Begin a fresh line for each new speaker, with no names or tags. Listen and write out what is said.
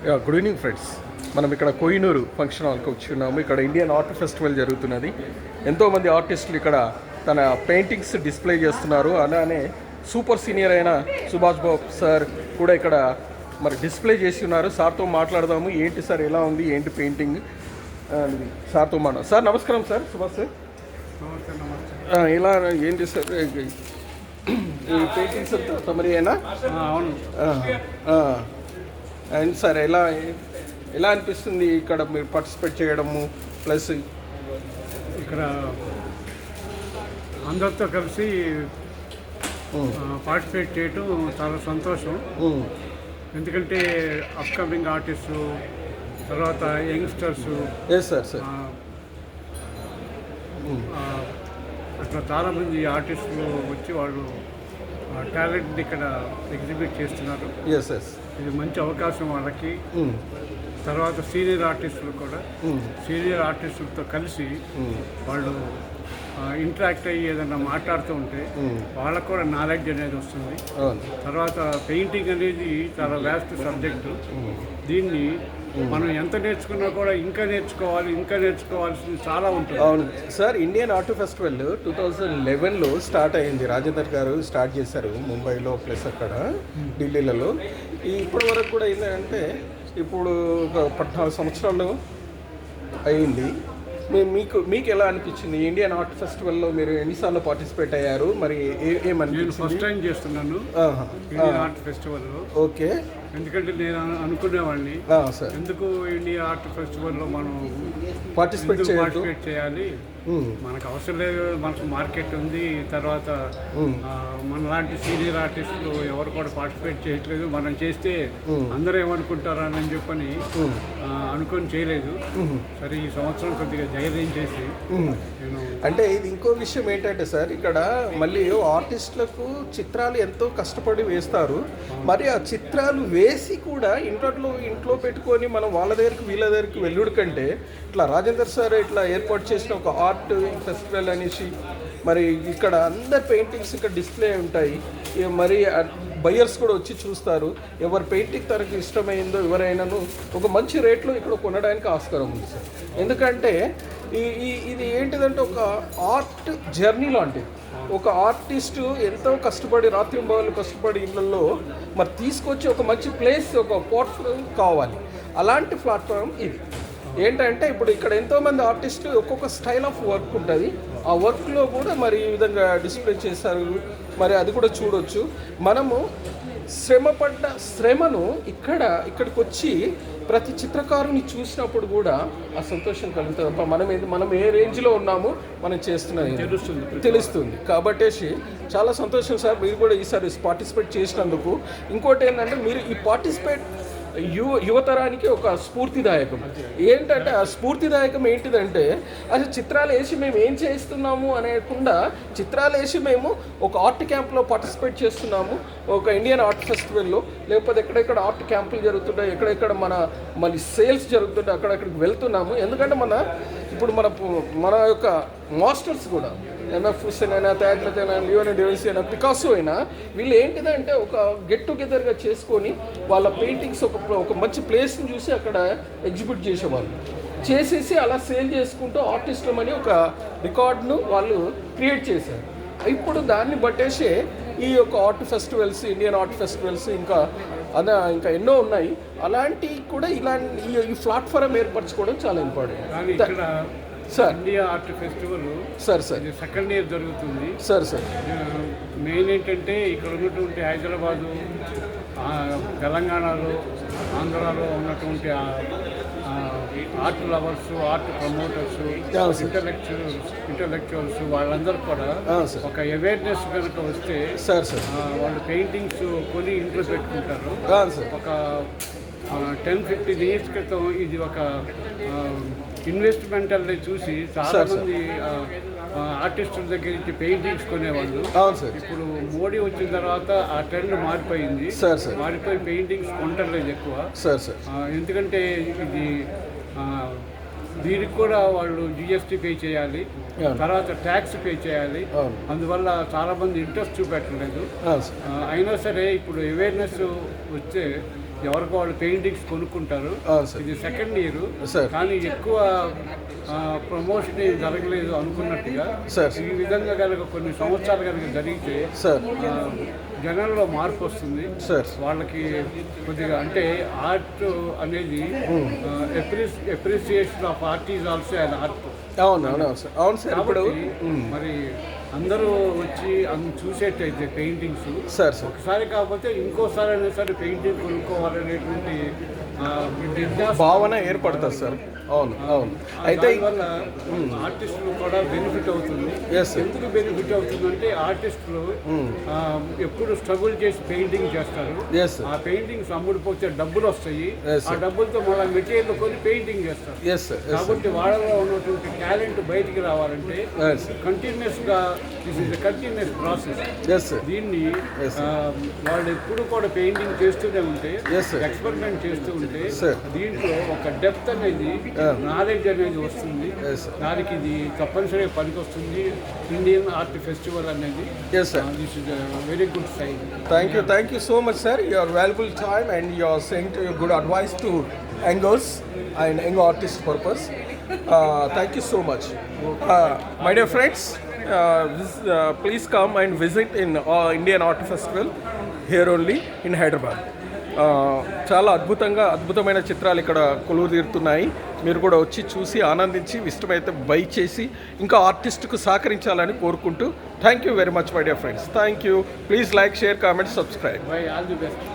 Good evening friends. మనం ఇక్కడ Kohinoor function హాల్కి వచ్చి ఉన్నాము. ఇక్కడ ఇండియన్ ఆర్ట్ ఫెస్టివల్ జరుగుతున్నది. ఎంతోమంది ఆర్టిస్టులు ఇక్కడ తన పెయింటింగ్స్ డిస్ప్లే చేస్తున్నారు. అలానే సూపర్ సీనియర్ అయిన సుభాష్ బాబు సార్ కూడా ఇక్కడ మరి డిస్ప్లే చేసి ఉన్నారు. సార్తో మాట్లాడదాము. ఏంటి సార్, ఎలా ఉంది, ఏంటి పెయింటింగ్ సార్తో మాట్లాడు. సార్ నమస్కారం సార్. సుభాష్ సార్ ఇలా ఏంటి సార్ ఈ పెయింటింగ్స్ తమరి అయినా?
అవును.
అండ్ సార్ ఎలా అనిపిస్తుంది ఇక్కడ మీరు పార్టిసిపేట్ చేయడము, ప్లస్
ఇక్కడ అందరితో కలిసి పార్టిసిపేట్ చేయటం చాలా సంతోషం. ఎందుకంటే అప్కమింగ్ ఆర్టిస్టు, తర్వాత యంగ్స్టర్సు,
సార్ సార్
అట్లా చాలామంది ఆర్టిస్టులు వచ్చి వాళ్ళు టాలెంట్ని ఇక్కడ ఎగ్జిబిట్ చేస్తున్నారు. ఇది మంచి అవకాశం వాళ్ళకి. తర్వాత సీనియర్ ఆర్టిస్టులు కూడా సీనియర్ ఆర్టిస్టులతో కలిసి వాళ్ళు ఇంటరాక్ట్ అయ్యి ఏదైనా మాట్లాడుతూ ఉంటే వాళ్ళకు కూడా నాలెడ్జ్ అనేది వస్తుంది. తర్వాత పెయింటింగ్ అనేది చాలా వ్యాస్ట్ సబ్జెక్టు. దీన్ని మనం ఎంత నేర్చుకున్నా కూడా ఇంకా నేర్చుకోవాల్సింది చాలా ఉంటుంది.
అవును సార్. ఇండియన్ ఆర్ట్ ఫెస్టివల్ 2011లో స్టార్ట్ అయింది. రాజేందర్ గారు స్టార్ట్ చేశారు ముంబైలో, ప్లస్ అక్కడ ఢిల్లీలలో. ఇప్పటి వరకు కూడా ఏంటంటే ఇప్పుడు ఒక 14 సంవత్సరాలు అయింది. మీకు ఎలా అనిపించింది ఇండియన్ ఆర్ట్ ఫెస్టివల్లో? మీరు ఎన్నిసార్లు పార్టిసిపేట్ అయ్యారు? మరి
నేను ఫస్ట్ టైం చేస్తున్నాను ఇండియన్ ఆర్ట్ ఫెస్టివల్లో.
ఓకే.
ఎందుకంటే నేను అనుకునేవాడిని, ఎందుకు ఇండియా ఆర్ట్ ఫెస్టివల్లో మనం
పార్టిసిపేట్
చేయాలి, మనకు అవసరం లేదు, మనకు మార్కెట్ ఉంది. తర్వాత మనలాంటి సీనియర్ ఆర్టిస్టులు ఎవరు కూడా పార్టిసిపేట్ చేయట్లేదు, మనం చేస్తే అందరూ ఏమనుకుంటారని చెప్పని అనుకొని చేయలేదు. సరే ఈ సంవత్సరం కొద్దిగా ధైర్యం చేసి నేను
అంటే ఇది ఇంకో విషయం ఏంటంటే సార్, ఇక్కడ మళ్ళీ ఆర్టిస్టులకు చిత్రాలు ఎంతో కష్టపడి వేస్తారు. మరి ఆ చిత్రాలు వేసి కూడా ఇంట్లో పెట్టుకొని మనం వాళ్ళ దగ్గరికి వీళ్ళ దగ్గరికి వెళ్ళుడు కంటే ఇట్లా రాజేందర్ సార్ ఇట్లా ఏర్పాటు చేసిన ఒక ఆర్ట్ ఫెస్టివల్ అనేసి మరి ఇక్కడ అందరి పెయింటింగ్స్ ఇక్కడ డిస్ప్లే ఉంటాయి. మరి బయ్యర్స్ కూడా వచ్చి చూస్తారు. ఎవరి పెయింటింగ్ తనకు ఇష్టమైందో ఎవరైనాను ఒక మంచి రేట్లో ఇక్కడ కొనడానికి ఆస్కారం ఉంది సార్. ఎందుకంటే ఇది ఏంటిదంటే ఒక ఆర్ట్ జర్నీ లాంటిది. ఒక ఆర్టిస్టు ఎంతో కష్టపడి రాత్రింబవళ్ళు కష్టపడి ఇళ్ళల్లో మరి తీసుకొచ్చి ఒక మంచి ప్లేస్, ఒక ప్లాట్ఫామ్ కావాలి. అలాంటి ప్లాట్ఫామ్ ఇది. ఏంటంటే ఇప్పుడు ఇక్కడ ఎంతోమంది ఆర్టిస్టులు ఒక్కొక్క స్టైల్ ఆఫ్ వర్క్ ఉంటుంది. ఆ వర్క్లో కూడా మరి ఈ విధంగా డిస్ప్లే చేస్తారు. మరి అది కూడా చూడొచ్చు. మనము శ్రమపడ్డ శ్రమను ఇక్కడికి వచ్చి ప్రతి చిత్రకారుని చూసినప్పుడు కూడా ఆ సంతోషం కలుగుతుంది. మనం ఏ రేంజ్లో ఉన్నామో మనం చేస్తున్నది తెలుస్తుంది. కాబట్టి చాలా సంతోషం సార్, మీరు కూడా ఈసారి పార్టిసిపేట్ చేసినందుకు. ఇంకోటి ఏంటంటే మీరు ఈ పార్టిసిపేట్ యువతరానికి ఒక స్ఫూర్తిదాయకం. ఏంటంటే ఆ స్ఫూర్తిదాయకం ఏంటిదంటే అసలు చిత్రాలు వేసి మేము ఏం చేస్తున్నాము అనేకుండా చిత్రాలు వేసి మేము ఒక ఆర్ట్ క్యాంప్లో పార్టిసిపేట్ చేస్తున్నాము, ఒక ఇండియన్ ఆర్ట్ ఫెస్టివల్లో, లేకపోతే ఎక్కడెక్కడ ఆర్ట్ క్యాంపులు జరుగుతుంటాయి, ఎక్కడెక్కడ మళ్ళీ సేల్స్ జరుగుతుంటాయి, అక్కడికి వెళ్తున్నాము. ఎందుకంటే ఇప్పుడు మన యొక్క మాస్టర్స్ కూడా ఎంఎఫ్ హుస్సేన్ అయినా, తాజ్లత్ అయినా, లియోనార్డో డావిన్సీ అయినా, పికాసో అయినా, వీళ్ళు ఏంటిదంటే ఒక గెట్ టుగెదర్గా చేసుకొని వాళ్ళ పెయింటింగ్స్ ఒక మంచి ప్లేస్ని చూసి అక్కడ ఎగ్జిబిట్ చేసేవాళ్ళు. చేసేసి అలా సేల్ చేసుకుంటూ ఆర్టిస్టులు అని ఒక రికార్డును వాళ్ళు క్రియేట్ చేశారు. ఇప్పుడు దాన్ని బట్టేసే ఈ యొక్క art festivals, Indian art festivals ఇంకా ఎన్నో ఉన్నాయి. అలాంటివి కూడా ఈ ప్లాట్ఫారం ఏర్పరచుకోవడం చాలా important sir.
India art festival
sir
second year జరుగుతుంది
సార్.
మెయిన్ ఏంటంటే ఇక్కడ ఉన్నటువంటి హైదరాబాదు, తెలంగాణలో, ఆంధ్రాలో ఉన్నటువంటి art lovers, art promoters, intellectuals వాళ్ళందరూ కూడా ఒక అవేర్నెస్ కనుక వస్తే వాళ్ళు పెయింటింగ్స్ కొని ఇంట్లో పెట్టుకుంటారు. ఒక 10-15 years క్రితం ఇది ఒక ఇన్వెస్ట్మెంట్ అనేది చూసి చాలామంది ఆర్టిస్టుల దగ్గర నుంచి పెయింటింగ్స్ కొనేవాళ్ళు. ఇప్పుడు మోడీ వచ్చిన తర్వాత ఆ ట్రెండ్ మారిపోయింది. మారిపోయి పెయింటింగ్స్ కొంటలేదు ఎక్కువ. ఎందుకంటే ఇది దీనికి కూడా వాళ్ళు జిఎస్టీ పే చేయాలి, తర్వాత ట్యాక్స్ పే చేయాలి. అందువల్ల చాలామంది ఇంట్రెస్ట్ చూపెట్టలేదు. అయినా సరే ఇప్పుడు అవేర్నెస్ వస్తే ఎవరికి వాళ్ళు పెయింటింగ్స్ కొనుక్కుంటారు.
సార్.
ఇది సెకండ్ ఇయర్
సార్.
కానీ ఎక్కువ ప్రమోషన్ ఏం జరగలేదు అనుకున్నట్టుగా.
సార్.
ఈ విధంగా కనుక కొన్ని సంవత్సరాలు కనుక జరిగితే
సార్
జనాల్లో మార్పు వస్తుంది.
సార్
వాళ్ళకి కొద్దిగా అంటే ఆర్ట్ అనేది appreciation of art is also and art.
అవును అవును సార్. అవును సార్. ఇప్పుడు
మరి అందరూ వచ్చి చూసేటైతే పెయింటింగ్స్
సార్ సార్
ఒకసారి కాకపోతే ఇంకోసారి అయినా సరే పెయింటింగ్ కొనుక్కోవాలనేటువంటి
భావన ఏర్పడుతుంది సార్. అవును అవును. అయితే
వల్ల ఆర్టిస్టులు కూడా బెనిఫిట్ అవుతుంది.
ఎస్.
ఎందుకు బెనిఫిట్ అవుతుందంటే ఆర్టిస్టులు ఎప్పుడు స్ట్రగుల్ చేసి పెయింటింగ్ చేస్తారు.
ఎస్.
ఆ పెయింటింగ్స్ అమ్ముడిపోతే డబ్బులు వస్తాయి.
Yes,
ఆ డబ్బులతో మళ్ళీ మెటీరియల్ కొని పెయింటింగ్ చేస్తారు.
ఎస్
కాబట్టి వాళ్ళలో ఉన్నటువంటి టాలెంట్ బయటికి రావాలంటే
ఎస్
కంటిన్యూస్ గా this is continuous process.
Yes
దీన్ని వాళ్ళు ఎప్పుడు కూడా పెయింటింగ్ చేస్తూనే ఉంటే
Yes, sir.
ఎక్స్పెరిమెంట్ చేస్తూ ఉంటే
Sir.
దీంట్లో ఒక డెప్త్ అనేది నాలెడ్జ్ అనేది వస్తుంది.
Yes, sir.
దానికి ఇది తప్పనిసరిగా పనికొస్తుంది. ఇండియన్ ఆర్ట్ ఫెస్టివల్ అనేది
yes sir.
This is very good sign.
Thank you so much, sir. Your valuable time and your saying to your good advice to youngers and young artist purpose. Thank you so much. My dear friends, please come and visit in Indian Art Festival here only in Hyderabad. చాలా అద్భుతమైన చిత్రాలు ఇక్కడ కొలువు తీరుతున్నాయి. మీరు కూడా వచ్చి చూసి ఆనందించి ఇష్టమైతే బై చేసి ఇంకా ఆర్టిస్ట్కు సహకరించాలని కోరుకుంటూ thank you very much my dear friends. Thank you. Please like, share, comment, subscribe.
By all the best.